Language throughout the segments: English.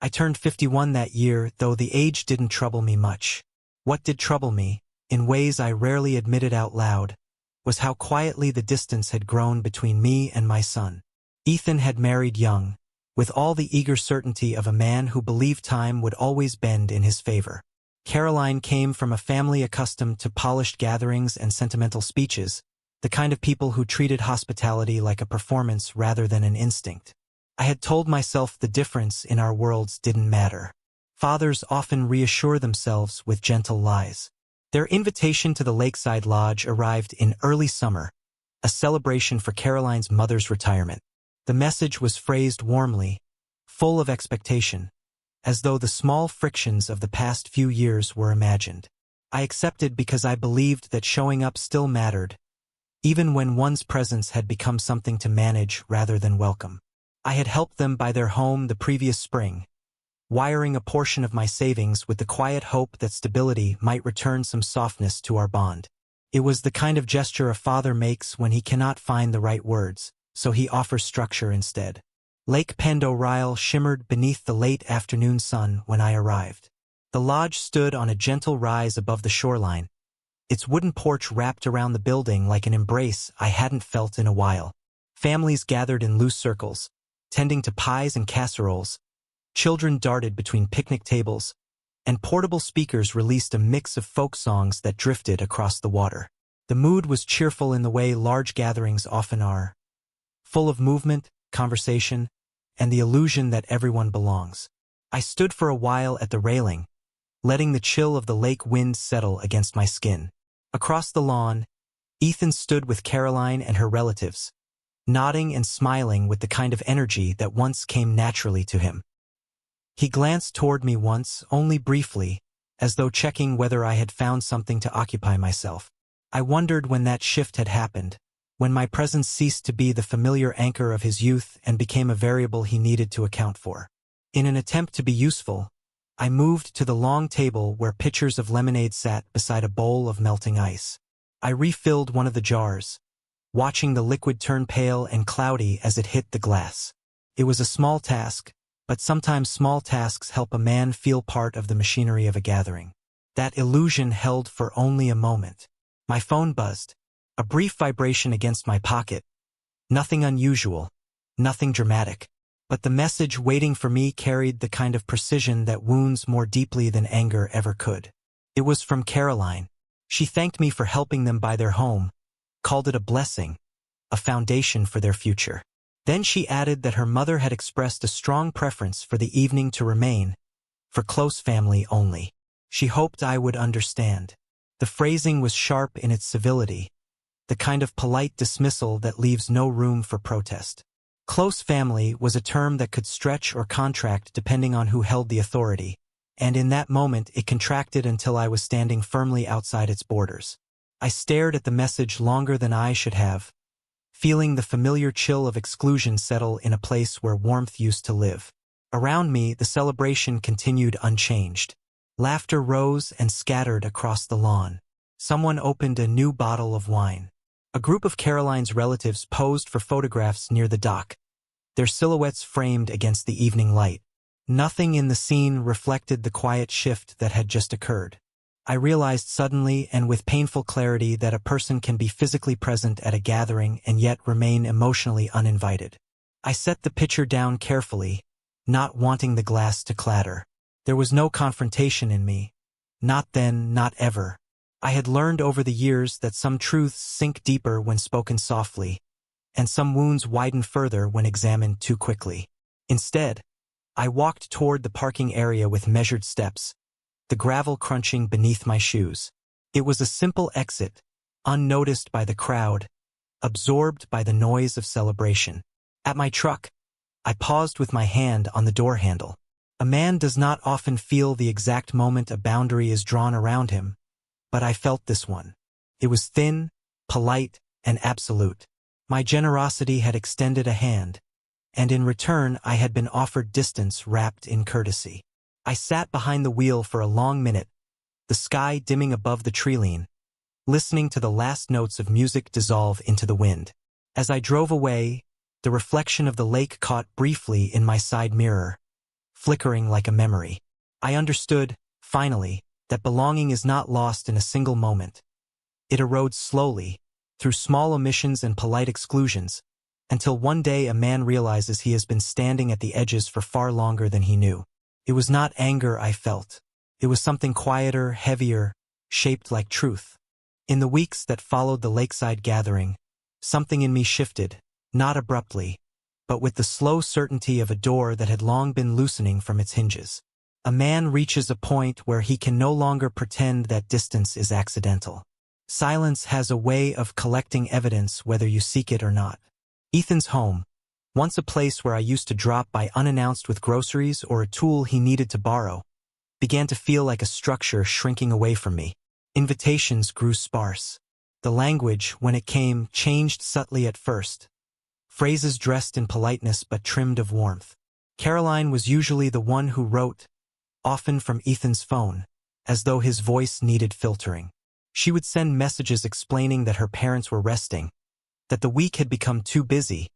I turned 51 that year, though the age didn't trouble me much. What did trouble me, in ways I rarely admitted out loud, was how quietly the distance had grown between me and my son. Ethan had married young, with all the eager certainty of a man who believed time would always bend in his favor. Caroline came from a family accustomed to polished gatherings and sentimental speeches, the kind of people who treated hospitality like a performance rather than an instinct. I had told myself the difference in our worlds didn't matter. Fathers often reassure themselves with gentle lies. Their invitation to the lakeside lodge arrived in early summer, a celebration for Caroline's mother's retirement. The message was phrased warmly, full of expectation, as though the small frictions of the past few years were imagined. I accepted because I believed that showing up still mattered, even when one's presence had become something to manage rather than welcome. I had helped them buy their home the previous spring, wiring a portion of my savings with the quiet hope that stability might return some softness to our bond. It was the kind of gesture a father makes when he cannot find the right words, so he offers structure instead. Lake Pendorile shimmered beneath the late afternoon sun when I arrived. The lodge stood on a gentle rise above the shoreline, its wooden porch wrapped around the building like an embrace I hadn't felt in a while. Families gathered in loose circles, tending to pies and casseroles. Children darted between picnic tables, and portable speakers released a mix of folk songs that drifted across the water. The mood was cheerful in the way large gatherings often are, full of movement, conversation, and the illusion that everyone belongs. I stood for a while at the railing, letting the chill of the lake wind settle against my skin. Across the lawn, Ethan stood with Caroline and her relatives, nodding and smiling with the kind of energy that once came naturally to him. He glanced toward me once, only briefly, as though checking whether I had found something to occupy myself. I wondered when that shift had happened, when my presence ceased to be the familiar anchor of his youth and became a variable he needed to account for. In an attempt to be useful, I moved to the long table where pitchers of lemonade sat beside a bowl of melting ice. I refilled one of the jars, watching the liquid turn pale and cloudy as it hit the glass. It was a small task, but sometimes small tasks help a man feel part of the machinery of a gathering. That illusion held for only a moment. My phone buzzed, a brief vibration against my pocket. Nothing unusual, nothing dramatic, but the message waiting for me carried the kind of precision that wounds more deeply than anger ever could. It was from Caroline. She thanked me for helping them buy their home, called it a blessing, a foundation for their future. Then she added that her mother had expressed a strong preference for the evening to remain, for close family only. She hoped I would understand. The phrasing was sharp in its civility, the kind of polite dismissal that leaves no room for protest. Close family was a term that could stretch or contract depending on who held the authority, and in that moment it contracted until I was standing firmly outside its borders. I stared at the message longer than I should have, feeling the familiar chill of exclusion settle in a place where warmth used to live. Around me, the celebration continued unchanged. Laughter rose and scattered across the lawn. Someone opened a new bottle of wine. A group of Caroline's relatives posed for photographs near the dock, their silhouettes framed against the evening light. Nothing in the scene reflected the quiet shift that had just occurred. I realized suddenly and with painful clarity that a person can be physically present at a gathering and yet remain emotionally uninvited. I set the pitcher down carefully, not wanting the glass to clatter. There was no confrontation in me. Not then, not ever. I had learned over the years that some truths sink deeper when spoken softly, and some wounds widen further when examined too quickly. Instead, I walked toward the parking area with measured steps, the gravel crunching beneath my shoes. It was a simple exit, unnoticed by the crowd, absorbed by the noise of celebration. At my truck, I paused with my hand on the door handle. A man does not often feel the exact moment a boundary is drawn around him, but I felt this one. It was thin, polite, and absolute. My generosity had extended a hand, and in return I had been offered distance wrapped in courtesy. I sat behind the wheel for a long minute, the sky dimming above the treeline, listening to the last notes of music dissolve into the wind. As I drove away, the reflection of the lake caught briefly in my side mirror, flickering like a memory. I understood, finally, that belonging is not lost in a single moment. It erodes slowly, through small omissions and polite exclusions, until one day a man realizes he has been standing at the edges for far longer than he knew. It was not anger I felt. It was something quieter, heavier, shaped like truth. In the weeks that followed the lakeside gathering, something in me shifted, not abruptly, but with the slow certainty of a door that had long been loosening from its hinges. A man reaches a point where he can no longer pretend that distance is accidental. Silence has a way of collecting evidence whether you seek it or not. Ethan's home, once a place where I used to drop by unannounced with groceries or a tool he needed to borrow, began to feel like a structure shrinking away from me. Invitations grew sparse. The language, when it came, changed subtly at first. Phrases dressed in politeness but trimmed of warmth. Caroline was usually the one who wrote, often from Ethan's phone, as though his voice needed filtering. She would send messages explaining that her parents were resting, that the week had become too busy,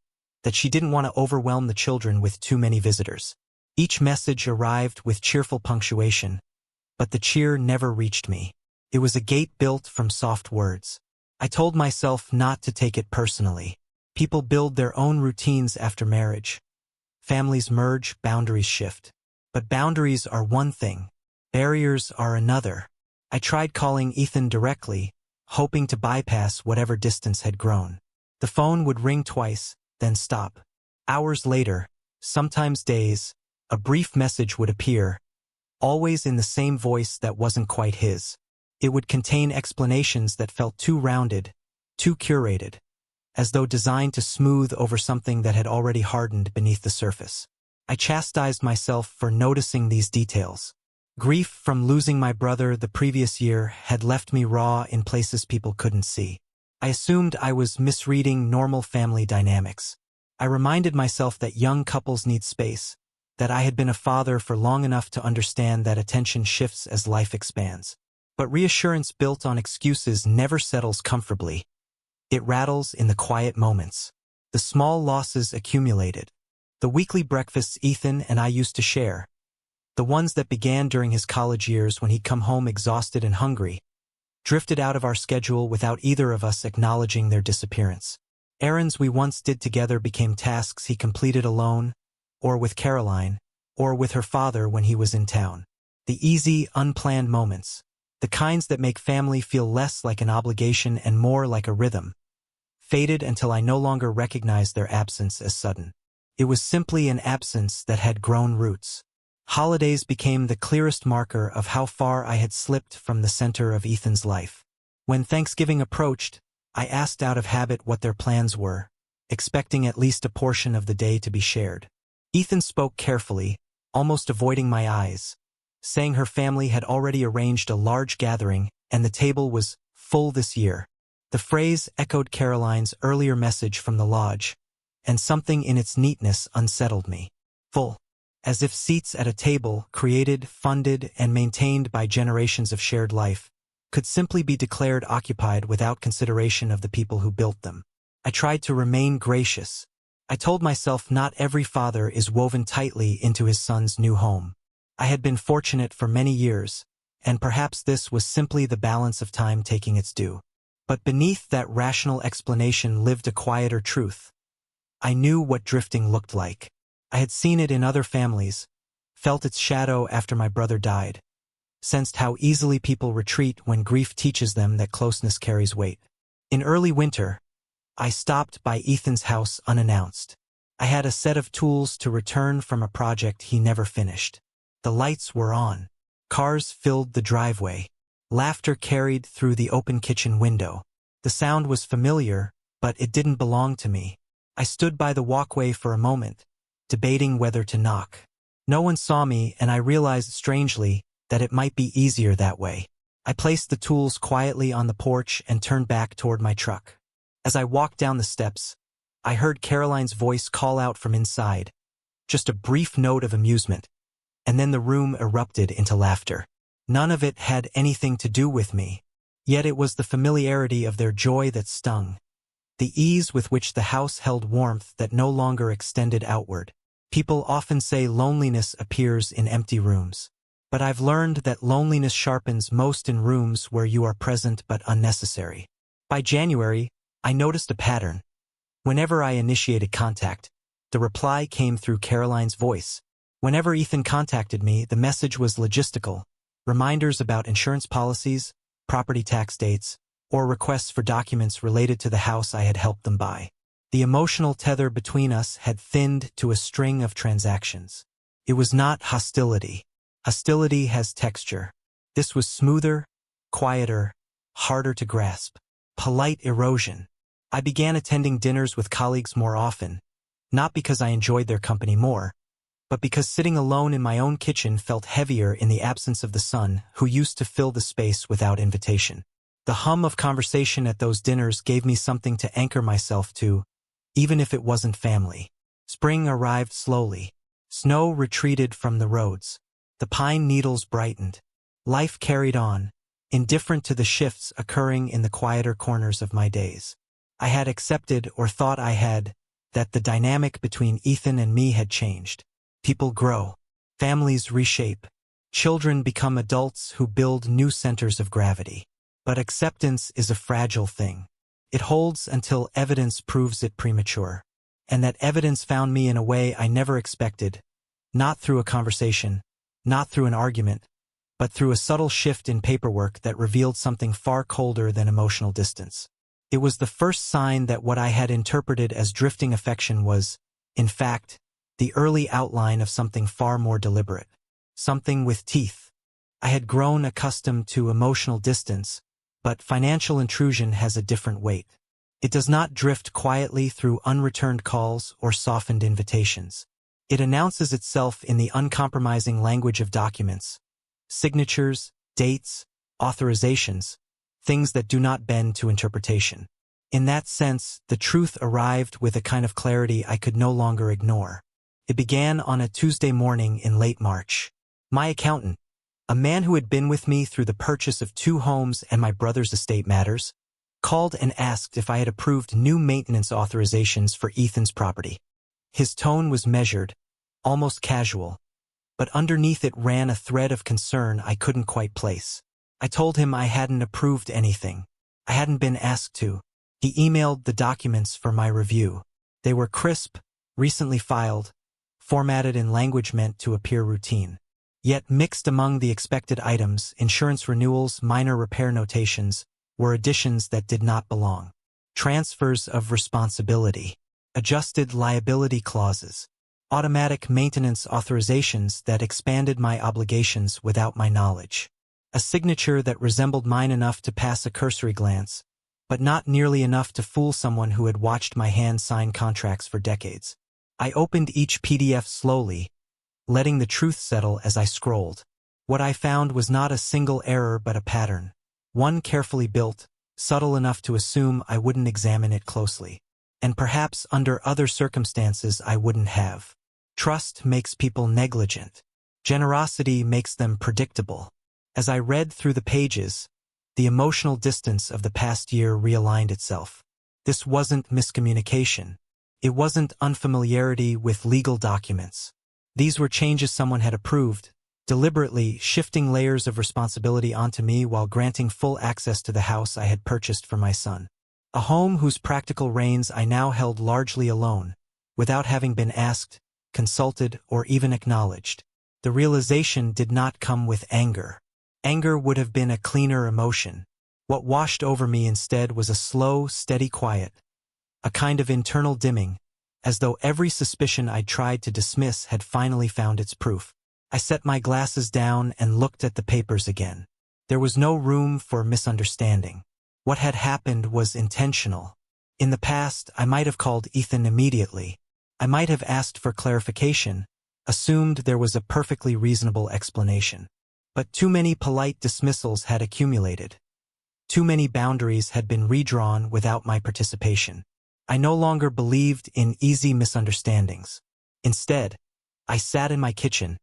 that she didn't want to overwhelm the children with too many visitors. Each message arrived with cheerful punctuation, but the cheer never reached me. It was a gate built from soft words. I told myself not to take it personally. People build their own routines after marriage. Families merge, boundaries shift. But boundaries are one thing. Barriers are another. I tried calling Ethan directly, hoping to bypass whatever distance had grown. The phone would ring twice, then stop. Hours later, sometimes days, a brief message would appear, always in the same voice that wasn't quite his. It would contain explanations that felt too rounded, too curated, as though designed to smooth over something that had already hardened beneath the surface. I chastised myself for noticing these details. Grief from losing my brother the previous year had left me raw in places people couldn't see. I assumed I was misreading normal family dynamics. I reminded myself that young couples need space, that I had been a father for long enough to understand that attention shifts as life expands. But reassurance built on excuses never settles comfortably. It rattles in the quiet moments. The small losses accumulated. The weekly breakfasts Ethan and I used to share, the ones that began during his college years when he'd come home exhausted and hungry, drifted out of our schedule without either of us acknowledging their disappearance. Errands we once did together became tasks he completed alone, or with Caroline, or with her father when he was in town. The easy, unplanned moments, the kinds that make family feel less like an obligation and more like a rhythm, faded until I no longer recognized their absence as sudden. It was simply an absence that had grown roots. Holidays became the clearest marker of how far I had slipped from the center of Ethan's life. When Thanksgiving approached, I asked out of habit what their plans were, expecting at least a portion of the day to be shared. Ethan spoke carefully, almost avoiding my eyes, saying her family had already arranged a large gathering and the table was full this year. The phrase echoed Caroline's earlier message from the lodge, and something in its neatness unsettled me. Full. As if seats at a table, created, funded, and maintained by generations of shared life, could simply be declared occupied without consideration of the people who built them. I tried to remain gracious. I told myself not every father is woven tightly into his son's new home. I had been fortunate for many years, and perhaps this was simply the balance of time taking its due. But beneath that rational explanation lived a quieter truth. I knew what drifting looked like. I had seen it in other families, felt its shadow after my brother died, sensed how easily people retreat when grief teaches them that closeness carries weight. In early winter, I stopped by Ethan's house unannounced. I had a set of tools to return from a project he never finished. The lights were on. Cars filled the driveway. Laughter carried through the open kitchen window. The sound was familiar, but it didn't belong to me. I stood by the walkway for a moment, debating whether to knock. No one saw me, and I realized strangely that it might be easier that way. I placed the tools quietly on the porch and turned back toward my truck. As I walked down the steps, I heard Caroline's voice call out from inside, just a brief note of amusement, and then the room erupted into laughter. None of it had anything to do with me, yet it was the familiarity of their joy that stung, the ease with which the house held warmth that no longer extended outward. People often say loneliness appears in empty rooms. But I've learned that loneliness sharpens most in rooms where you are present but unnecessary. By January, I noticed a pattern. Whenever I initiated contact, the reply came through Caroline's voice. Whenever Ethan contacted me, the message was logistical. Reminders about insurance policies, property tax dates, or requests for documents related to the house I had helped them buy. The emotional tether between us had thinned to a string of transactions. It was not hostility. Hostility has texture. This was smoother, quieter, harder to grasp. Polite erosion. I began attending dinners with colleagues more often, not because I enjoyed their company more, but because sitting alone in my own kitchen felt heavier in the absence of the son who used to fill the space without invitation. The hum of conversation at those dinners gave me something to anchor myself to, even if it wasn't family. Spring arrived slowly. Snow retreated from the roads. The pine needles brightened. Life carried on, indifferent to the shifts occurring in the quieter corners of my days. I had accepted, or thought I had, that the dynamic between Ethan and me had changed. People grow. Families reshape. Children become adults who build new centers of gravity. But acceptance is a fragile thing. It holds until evidence proves it premature. And that evidence found me in a way I never expected, not through a conversation, not through an argument, but through a subtle shift in paperwork that revealed something far colder than emotional distance. It was the first sign that what I had interpreted as drifting affection was, in fact, the early outline of something far more deliberate. Something with teeth. I had grown accustomed to emotional distance, but financial intrusion has a different weight. It does not drift quietly through unreturned calls or softened invitations. It announces itself in the uncompromising language of documents, signatures, dates, authorizations, things that do not bend to interpretation. In that sense, the truth arrived with a kind of clarity I could no longer ignore. It began on a Tuesday morning in late March. My accountant, a man who had been with me through the purchase of 2 homes and my brother's estate matters, called and asked if I had approved new maintenance authorizations for Ethan's property. His tone was measured, almost casual, but underneath it ran a thread of concern I couldn't quite place. I told him I hadn't approved anything. I hadn't been asked to. He emailed the documents for my review. They were crisp, recently filed, formatted in language meant to appear routine. Yet mixed among the expected items, insurance renewals, minor repair notations, were additions that did not belong. Transfers of responsibility, adjusted liability clauses, automatic maintenance authorizations that expanded my obligations without my knowledge. A signature that resembled mine enough to pass a cursory glance, but not nearly enough to fool someone who had watched my hand sign contracts for decades. I opened each PDF slowly, letting the truth settle as I scrolled. What I found was not a single error but a pattern. One carefully built, subtle enough to assume I wouldn't examine it closely. And perhaps under other circumstances I wouldn't have. Trust makes people negligent. Generosity makes them predictable. As I read through the pages, the emotional distance of the past year realigned itself. This wasn't miscommunication. It wasn't unfamiliarity with legal documents. These were changes someone had approved, deliberately shifting layers of responsibility onto me while granting full access to the house I had purchased for my son. A home whose practical reins I now held largely alone, without having been asked, consulted, or even acknowledged. The realization did not come with anger. Anger would have been a cleaner emotion. What washed over me instead was a slow, steady quiet, a kind of internal dimming, as though every suspicion I'd tried to dismiss had finally found its proof. I set my glasses down and looked at the papers again. There was no room for misunderstanding. What had happened was intentional. In the past, I might have called Ethan immediately. I might have asked for clarification, assumed there was a perfectly reasonable explanation. But too many polite dismissals had accumulated. Too many boundaries had been redrawn without my participation. I no longer believed in easy misunderstandings. Instead, I sat in my kitchen,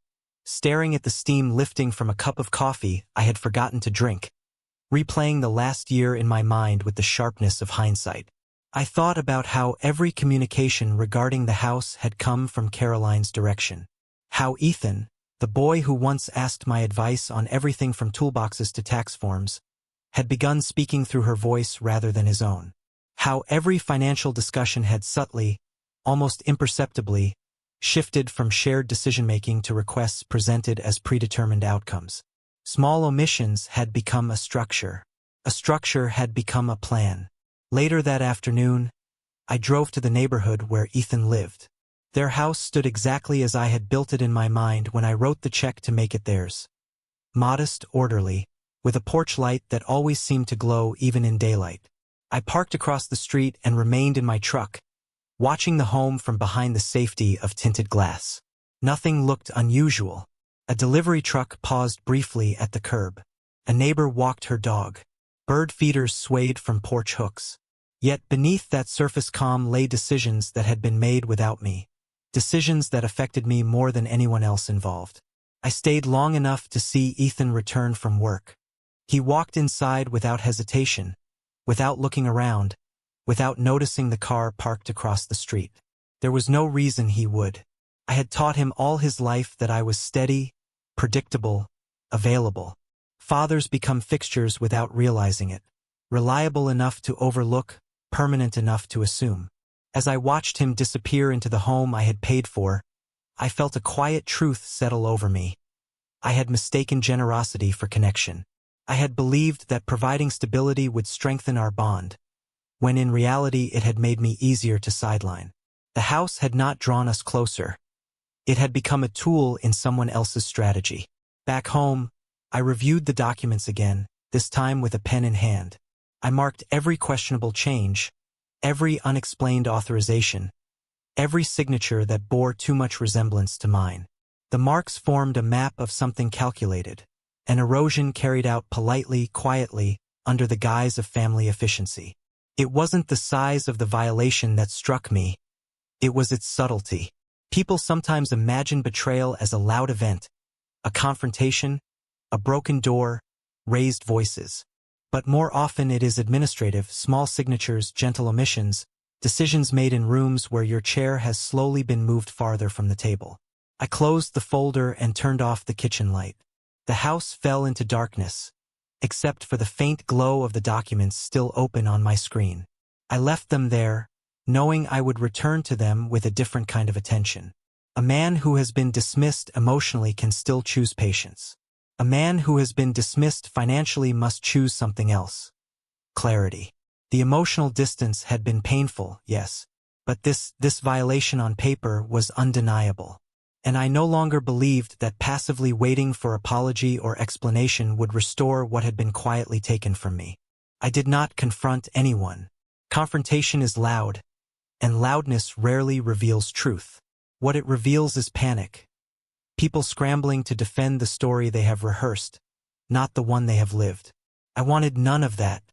staring at the steam lifting from a cup of coffee I had forgotten to drink, replaying the last year in my mind with the sharpness of hindsight. I thought about how every communication regarding the house had come from Caroline's direction. How Ethan, the boy who once asked my advice on everything from toolboxes to tax forms, had begun speaking through her voice rather than his own. How every financial discussion had subtly, almost imperceptibly, shifted from shared decision-making to requests presented as predetermined outcomes. Small omissions had become a structure. A structure had become a plan. Later that afternoon, I drove to the neighborhood where Ethan lived. Their house stood exactly as I had built it in my mind when I wrote the check to make it theirs. Modest, orderly, with a porch light that always seemed to glow even in daylight. I parked across the street and remained in my truck, watching the home from behind the safety of tinted glass. Nothing looked unusual. A delivery truck paused briefly at the curb. A neighbor walked her dog. Bird feeders swayed from porch hooks. Yet beneath that surface calm lay decisions that had been made without me. Decisions that affected me more than anyone else involved. I stayed long enough to see Ethan return from work. He walked inside without hesitation, without looking around, without noticing the car parked across the street. There was no reason he would. I had taught him all his life that I was steady, predictable, available. Fathers become fixtures without realizing it. Reliable enough to overlook, permanent enough to assume. As I watched him disappear into the home I had paid for, I felt a quiet truth settle over me. I had mistaken generosity for connection. I had believed that providing stability would strengthen our bond, when in reality it had made me easier to sideline. The house had not drawn us closer. It had become a tool in someone else's strategy. Back home, I reviewed the documents again, this time with a pen in hand. I marked every questionable change, every unexplained authorization, every signature that bore too much resemblance to mine. The marks formed a map of something calculated, an erosion carried out politely, quietly, under the guise of family efficiency. It wasn't the size of the violation that struck me, it was its subtlety. People sometimes imagine betrayal as a loud event, a confrontation, a broken door, raised voices. But more often it is administrative, small signatures, gentle omissions, decisions made in rooms where your chair has slowly been moved farther from the table. I closed the folder and turned off the kitchen light. The house fell into darkness, except for the faint glow of the documents still open on my screen. I left them there, knowing I would return to them with a different kind of attention. A man who has been dismissed emotionally can still choose patience. A man who has been dismissed financially must choose something else. Clarity. The emotional distance had been painful, yes, but this violation on paper was undeniable. And I no longer believed that passively waiting for apology or explanation would restore what had been quietly taken from me. I did not confront anyone. Confrontation is loud, and loudness rarely reveals truth. What it reveals is panic. People scrambling to defend the story they have rehearsed, not the one they have lived. I wanted none of that.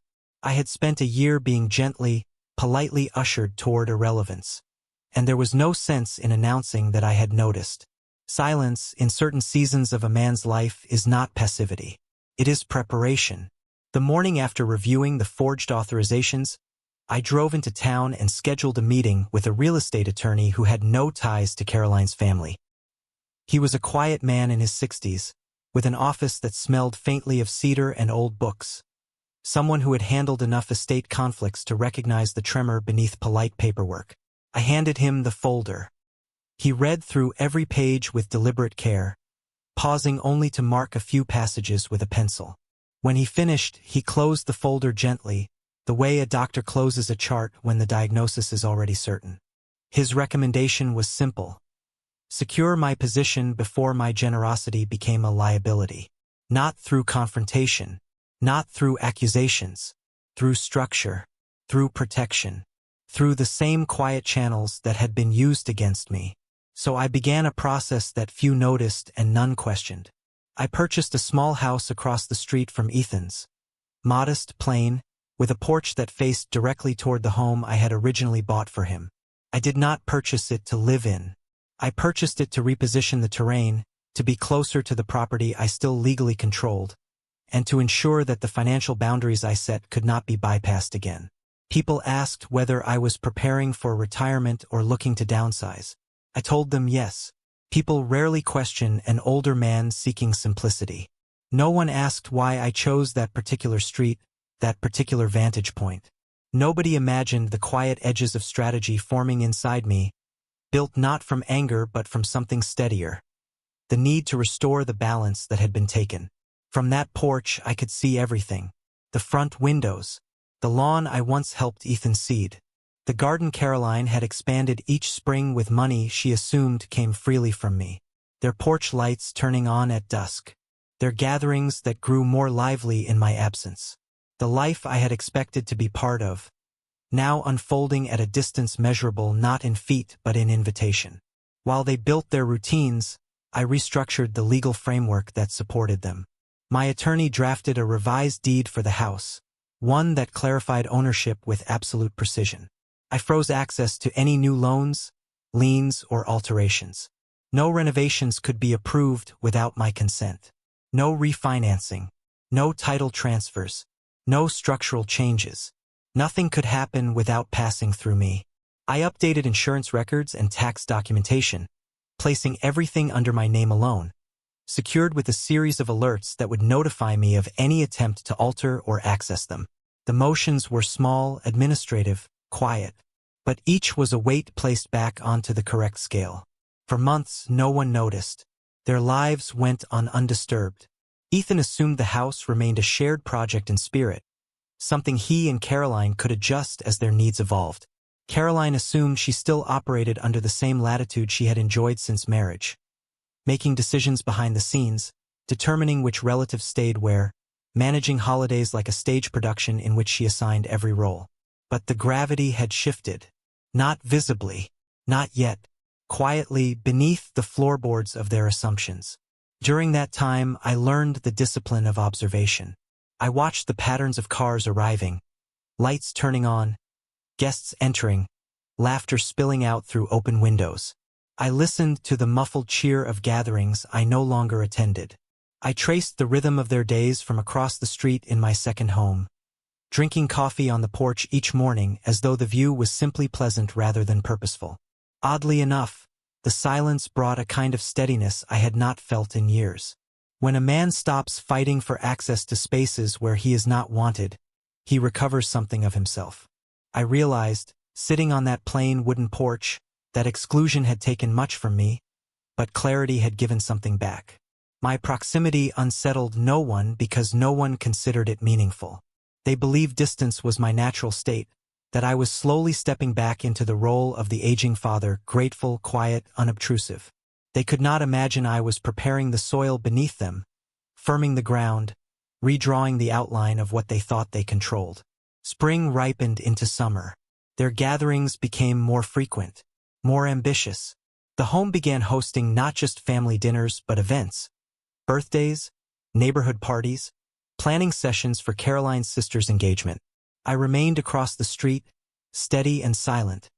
I had spent a year being gently, politely ushered toward irrelevance, and there was no sense in announcing that I had noticed. Silence, in certain seasons of a man's life, is not passivity. It is preparation. The morning after reviewing the forged authorizations, I drove into town and scheduled a meeting with a real estate attorney who had no ties to Caroline's family. He was a quiet man in his 60s, with an office that smelled faintly of cedar and old books. Someone who had handled enough estate conflicts to recognize the tremor beneath polite paperwork. I handed him the folder. He read through every page with deliberate care, pausing only to mark a few passages with a pencil. When he finished, he closed the folder gently, the way a doctor closes a chart when the diagnosis is already certain. His recommendation was simple. Secure my position before my generosity became a liability. Not through confrontation, not through accusations, through structure, through protection, through the same quiet channels that had been used against me. So I began a process that few noticed and none questioned. I purchased a small house across the street from Ethan's. Modest, plain, with a porch that faced directly toward the home I had originally bought for him. I did not purchase it to live in. I purchased it to reposition the terrain, to be closer to the property I still legally controlled, and to ensure that the financial boundaries I set could not be bypassed again. People asked whether I was preparing for retirement or looking to downsize. I told them yes. People rarely question an older man seeking simplicity. No one asked why I chose that particular street, that particular vantage point. Nobody imagined the quiet edges of strategy forming inside me, built not from anger but from something steadier. The need to restore the balance that had been taken. From that porch I could see everything. The front windows. The lawn I once helped Ethan seed. The garden Caroline had expanded each spring with money she assumed came freely from me. Their porch lights turning on at dusk. Their gatherings that grew more lively in my absence. The life I had expected to be part of, now unfolding at a distance measurable not in feet but in invitation. While they built their routines, I restructured the legal framework that supported them. My attorney drafted a revised deed for the house, one that clarified ownership with absolute precision. I froze access to any new loans, liens, or alterations. No renovations could be approved without my consent. No refinancing. No title transfers. No structural changes. Nothing could happen without passing through me. I updated insurance records and tax documentation, placing everything under my name alone, secured with a series of alerts that would notify me of any attempt to alter or access them. The motions were small, administrative, quiet, but each was a weight placed back onto the correct scale. For months, no one noticed. Their lives went on undisturbed. Ethan assumed the house remained a shared project in spirit, something he and Caroline could adjust as their needs evolved. Caroline assumed she still operated under the same latitude she had enjoyed since marriage, making decisions behind the scenes, determining which relatives stayed where, managing holidays like a stage production in which she assigned every role. But the gravity had shifted. Not visibly, not yet, quietly beneath the floorboards of their assumptions. During that time, I learned the discipline of observation. I watched the patterns of cars arriving, lights turning on, guests entering, laughter spilling out through open windows. I listened to the muffled cheer of gatherings I no longer attended. I traced the rhythm of their days from across the street in my second home, drinking coffee on the porch each morning as though the view was simply pleasant rather than purposeful. Oddly enough, the silence brought a kind of steadiness I had not felt in years. When a man stops fighting for access to spaces where he is not wanted, he recovers something of himself. I realized, sitting on that plain wooden porch, that exclusion had taken much from me, but clarity had given something back. My proximity unsettled no one because no one considered it meaningful. They believed distance was my natural state, that I was slowly stepping back into the role of the aging father, grateful, quiet, unobtrusive. They could not imagine I was preparing the soil beneath them, firming the ground, redrawing the outline of what they thought they controlled. Spring ripened into summer. Their gatherings became more frequent, more ambitious. The home began hosting not just family dinners but events, birthdays, neighborhood parties, planning sessions for Caroline's sister's engagement. I remained across the street, steady and silent,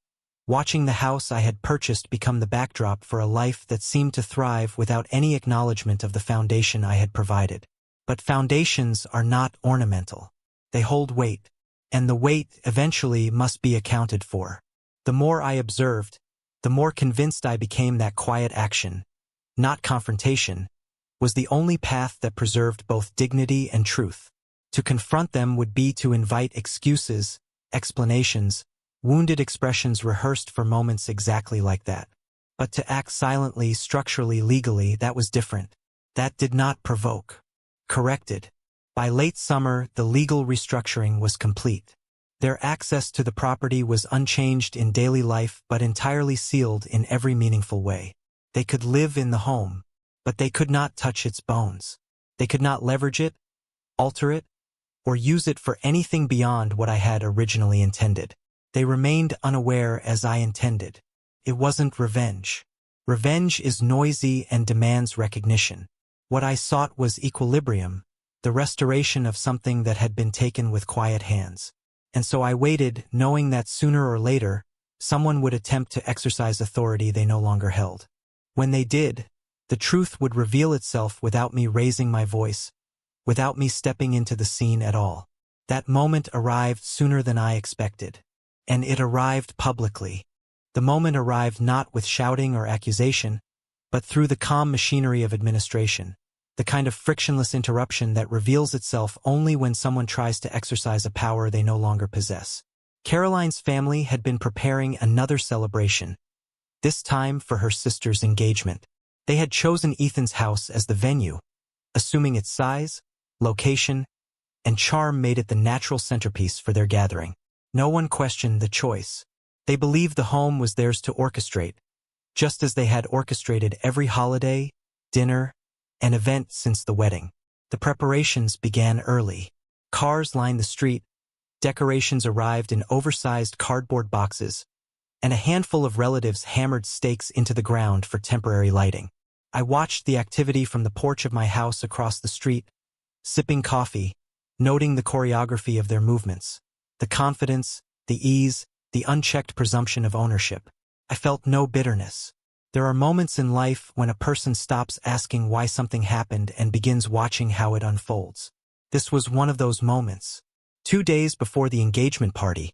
watching the house I had purchased become the backdrop for a life that seemed to thrive without any acknowledgement of the foundation I had provided. But foundations are not ornamental. They hold weight, and the weight eventually must be accounted for. The more I observed, the more convinced I became that quiet action, not confrontation, was the only path that preserved both dignity and truth. To confront them would be to invite excuses, explanations, wounded expressions rehearsed for moments exactly like that. But to act silently, structurally, legally, that was different. That did not provoke. Corrected. By late summer, the legal restructuring was complete. Their access to the property was unchanged in daily life but entirely sealed in every meaningful way. They could live in the home, but they could not touch its bones. They could not leverage it, alter it, or use it for anything beyond what I had originally intended. They remained unaware as I intended. It wasn't revenge. Revenge is noisy and demands recognition. What I sought was equilibrium, the restoration of something that had been taken with quiet hands. And so I waited, knowing that sooner or later, someone would attempt to exercise authority they no longer held. When they did, the truth would reveal itself without me raising my voice, without me stepping into the scene at all. That moment arrived sooner than I expected. And it arrived publicly. The moment arrived not with shouting or accusation, but through the calm machinery of administration, the kind of frictionless interruption that reveals itself only when someone tries to exercise a power they no longer possess. Caroline's family had been preparing another celebration, this time for her sister's engagement. They had chosen Ethan's house as the venue, assuming its size, location, and charm made it the natural centerpiece for their gathering. No one questioned the choice. They believed the home was theirs to orchestrate, just as they had orchestrated every holiday, dinner, and event since the wedding. The preparations began early. Cars lined the street, decorations arrived in oversized cardboard boxes, and a handful of relatives hammered stakes into the ground for temporary lighting. I watched the activity from the porch of my house across the street, sipping coffee, noting the choreography of their movements, the confidence, the ease, the unchecked presumption of ownership. I felt no bitterness. There are moments in life when a person stops asking why something happened and begins watching how it unfolds. This was one of those moments. 2 days before the engagement party,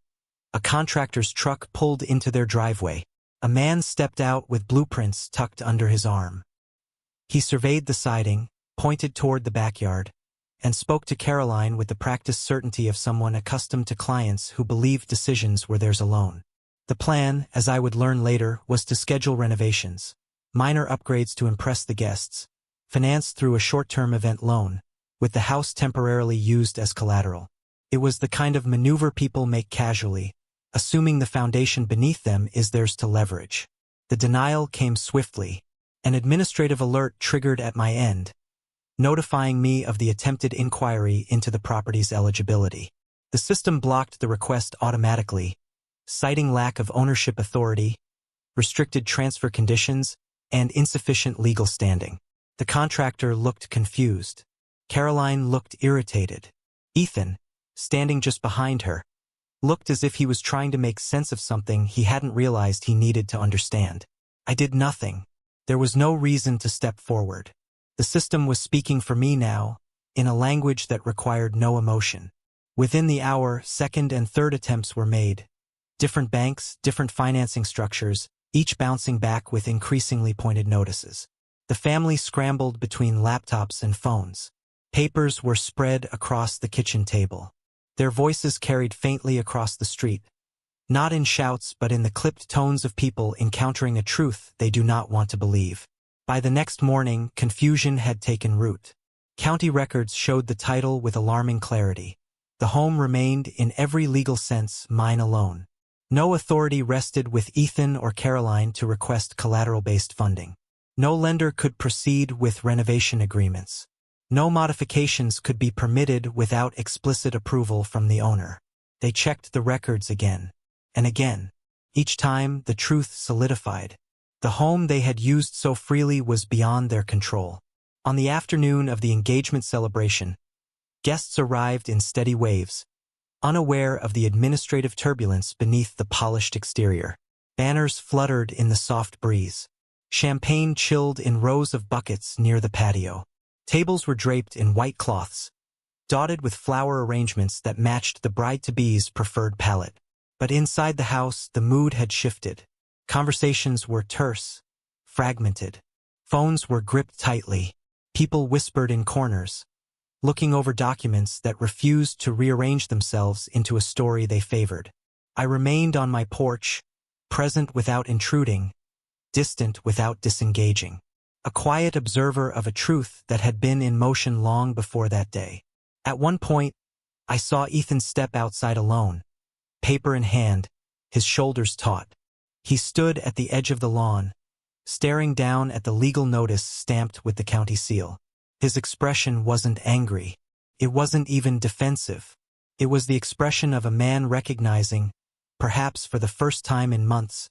a contractor's truck pulled into their driveway. A man stepped out with blueprints tucked under his arm. He surveyed the siding, pointed toward the backyard, and spoke to Caroline with the practiced certainty of someone accustomed to clients who believed decisions were theirs alone. The plan, as I would learn later, was to schedule renovations, minor upgrades to impress the guests, financed through a short-term event loan, with the house temporarily used as collateral. It was the kind of maneuver people make casually, assuming the foundation beneath them is theirs to leverage. The denial came swiftly. An administrative alert triggered at my end, notifying me of the attempted inquiry into the property's eligibility. The system blocked the request automatically, citing lack of ownership authority, restricted transfer conditions, and insufficient legal standing. The contractor looked confused. Caroline looked irritated. Ethan, standing just behind her, looked as if he was trying to make sense of something he hadn't realized he needed to understand. I did nothing. There was no reason to step forward. The system was speaking for me now, in a language that required no emotion. Within the hour, second and third attempts were made. Different banks, different financing structures, each bouncing back with increasingly pointed notices. The family scrambled between laptops and phones. Papers were spread across the kitchen table. Their voices carried faintly across the street, not in shouts but in the clipped tones of people encountering a truth they do not want to believe. By the next morning, confusion had taken root. County records showed the title with alarming clarity. The home remained, in every legal sense, mine alone. No authority rested with Ethan or Caroline to request collateral-based funding. No lender could proceed with renovation agreements. No modifications could be permitted without explicit approval from the owner. They checked the records again and again. Each time, the truth solidified. The home they had used so freely was beyond their control. On the afternoon of the engagement celebration, guests arrived in steady waves, unaware of the administrative turbulence beneath the polished exterior. Banners fluttered in the soft breeze. Champagne chilled in rows of buckets near the patio. Tables were draped in white cloths, dotted with flower arrangements that matched the bride-to-be's preferred palette. But inside the house, the mood had shifted. Conversations were terse, fragmented. Phones were gripped tightly. People whispered in corners, looking over documents that refused to rearrange themselves into a story they favored. I remained on my porch, present without intruding, distant without disengaging. A quiet observer of a truth that had been in motion long before that day. At one point, I saw Ethan step outside alone, paper in hand, his shoulders taut. He stood at the edge of the lawn, staring down at the legal notice stamped with the county seal. His expression wasn't angry. It wasn't even defensive. It was the expression of a man recognizing, perhaps for the first time in months,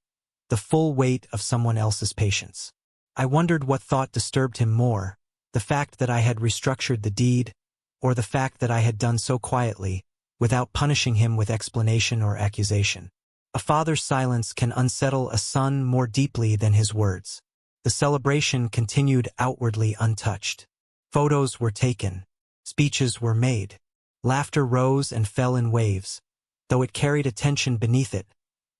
the full weight of someone else's patience. I wondered what thought disturbed him more, the fact that I had restructured the deed, or the fact that I had done so quietly, without punishing him with explanation or accusation. A father's silence can unsettle a son more deeply than his words. The celebration continued outwardly untouched. Photos were taken. Speeches were made. Laughter rose and fell in waves, though it carried a tension beneath it,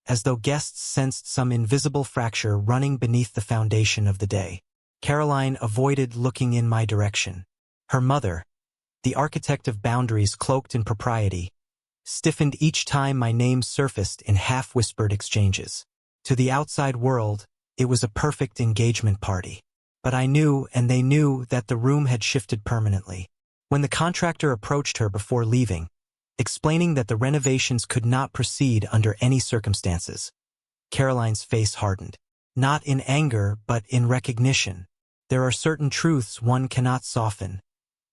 as though guests sensed some invisible fracture running beneath the foundation of the day. Caroline avoided looking in my direction. Her mother, the architect of boundaries cloaked in propriety, stiffened each time my name surfaced in half-whispered exchanges. To the outside world, it was a perfect engagement party. But I knew, and they knew, that the room had shifted permanently. When the contractor approached her before leaving, explaining that the renovations could not proceed under any circumstances, Caroline's face hardened. Not in anger, but in recognition. There are certain truths one cannot soften,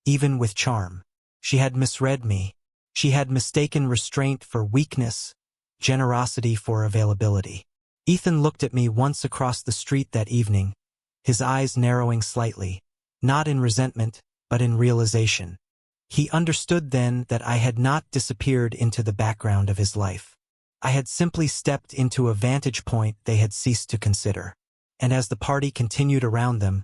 even with charm. She had misread me. She had mistaken restraint for weakness, generosity for availability. Ethan looked at me once across the street that evening, his eyes narrowing slightly, not in resentment, but in realization. He understood then that I had not disappeared into the background of his life. I had simply stepped into a vantage point they had ceased to consider. And as the party continued around them,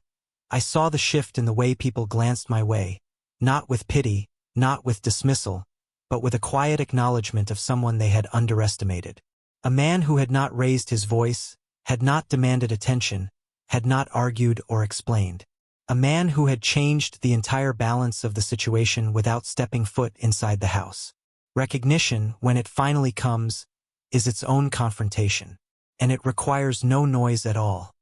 I saw the shift in the way people glanced my way, not with pity, not with dismissal, but with a quiet acknowledgement of someone they had underestimated. A man who had not raised his voice, had not demanded attention, had not argued or explained. A man who had changed the entire balance of the situation without stepping foot inside the house. Recognition, when it finally comes, is its own confrontation, and it requires no noise at all.